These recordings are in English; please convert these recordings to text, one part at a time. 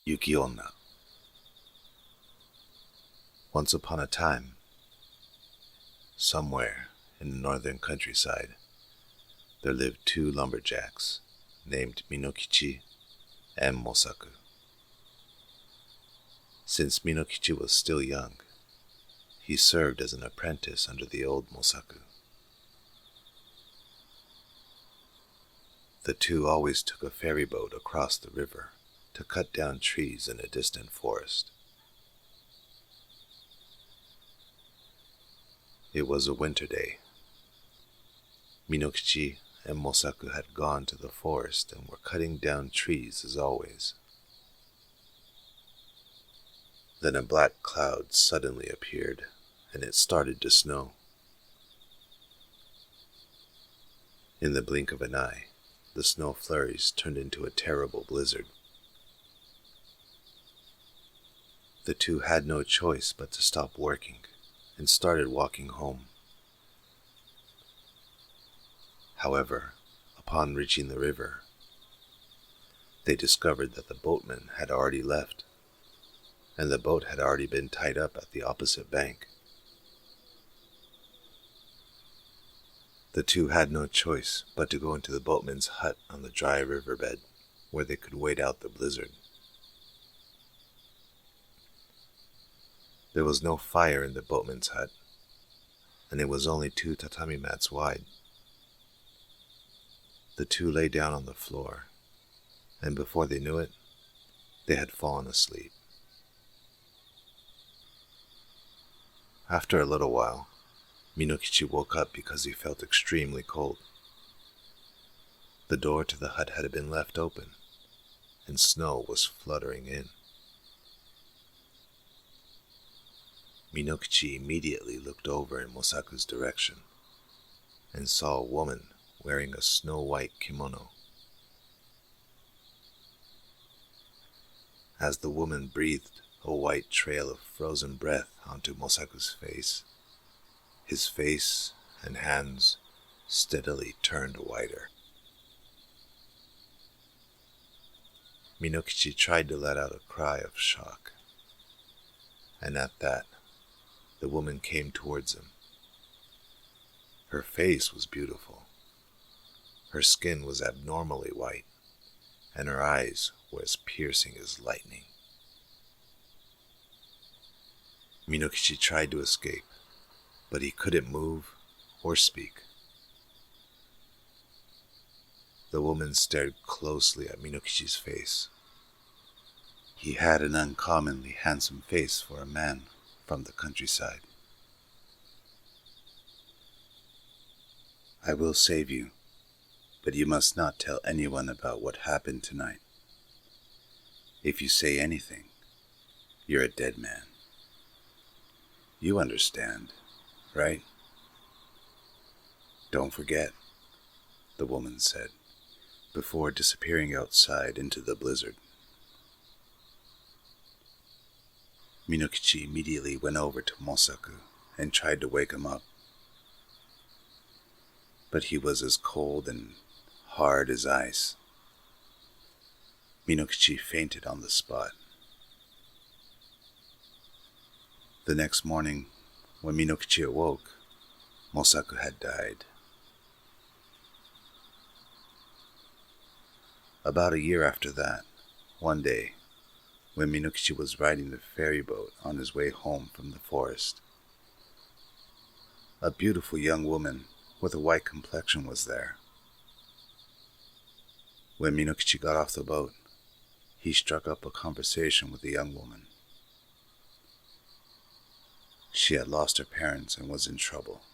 Yuki Onna. Once upon a time, somewhere in the northern countryside, there lived two lumberjacks named Minokichi and Mosaku. Since Minokichi was still young, he served as an apprentice under the old Mosaku. The two always took a ferry boat across the river to cut down trees in a distant forest. It was a winter day. Minokichi and Mosaku had gone to the forest and were cutting down trees as always. Then a black cloud suddenly appeared, and it started to snow. In the blink of an eye, the snow flurries turned into a terrible blizzard. The two had no choice but to stop working and started walking home. However, upon reaching the river, they discovered that the boatman had already left, and the boat had already been tied up at the opposite bank. The two had no choice but to go into the boatman's hut on the dry riverbed, where they could wait out the blizzard. There was no fire in the boatman's hut, and it was only 2 tatami mats wide. The two lay down on the floor, and before they knew it, they had fallen asleep. After a little while, Minokichi woke up because he felt extremely cold. The door to the hut had been left open, and snow was fluttering in. Minokichi immediately looked over in Mosaku's direction and saw a woman wearing a snow-white kimono. As the woman breathed a white trail of frozen breath onto Mosaku's face, his face and hands steadily turned whiter. Minokichi tried to let out a cry of shock, and at that, the woman came towards him. Her face was beautiful. Her skin was abnormally white, and her eyes were as piercing as lightning. Minokichi tried to escape, but he couldn't move or speak. The woman stared closely at Minokichi's face. He had an uncommonly handsome face for a man from the countryside. "I will save you, but you must not tell anyone about what happened tonight. If you say anything, you're a dead man. You understand, right?" "Don't forget," the woman said, before disappearing outside into the blizzard. Minokichi immediately went over to Mosaku and tried to wake him up. But he was as cold and hard as ice. Minokichi fainted on the spot. The next morning, when Minokichi awoke, Mosaku had died. About a year after that, one day, when Minokichi was riding the ferry boat on his way home from the forest, a beautiful young woman with a white complexion was there. When Minokichi got off the boat, he struck up a conversation with the young woman. She had lost her parents and was in trouble,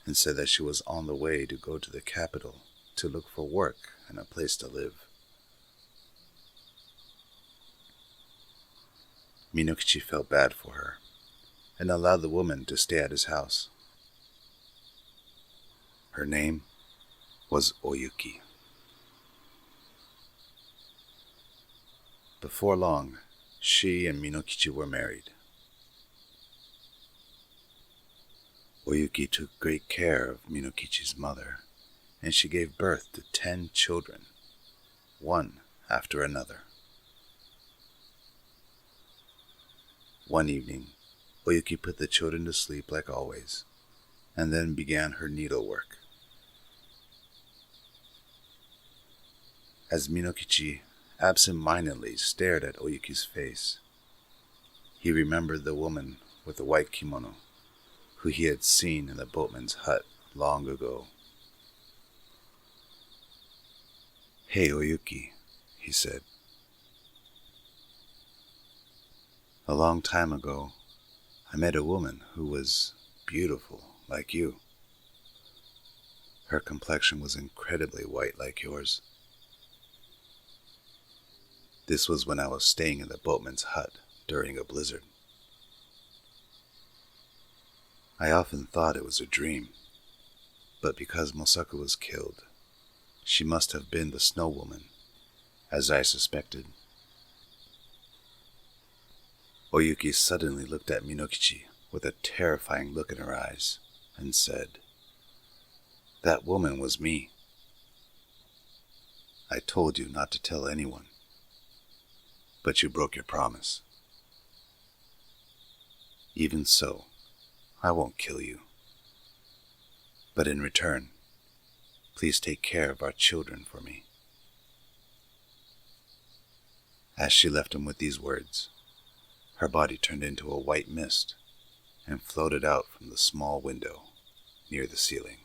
and said that she was on the way to go to the capital to look for work and a place to live. Minokichi felt bad for her and allowed the woman to stay at his house. Her name was Oyuki. Before long, she and Minokichi were married. Oyuki took great care of Minokichi's mother, and she gave birth to 10 children, one after another. One evening, Oyuki put the children to sleep like always, and then began her needlework. As Minokichi absent-mindedly stared at Oyuki's face, he remembered the woman with the white kimono who he had seen in the boatman's hut long ago. "Hey, Oyuki," he said. "A long time ago, I met a woman who was beautiful like you. Her complexion was incredibly white like yours. This was when I was staying in the boatman's hut during a blizzard. I often thought it was a dream, but because Mosaka was killed, she must have been the snow woman, as I suspected." Oyuki suddenly looked at Minokichi with a terrifying look in her eyes and said, "That woman was me. I told you not to tell anyone, but you broke your promise. Even so, I won't kill you. But in return, please take care of our children for me." As she left him with these words, her body turned into a white mist and floated out from the small window near the ceiling.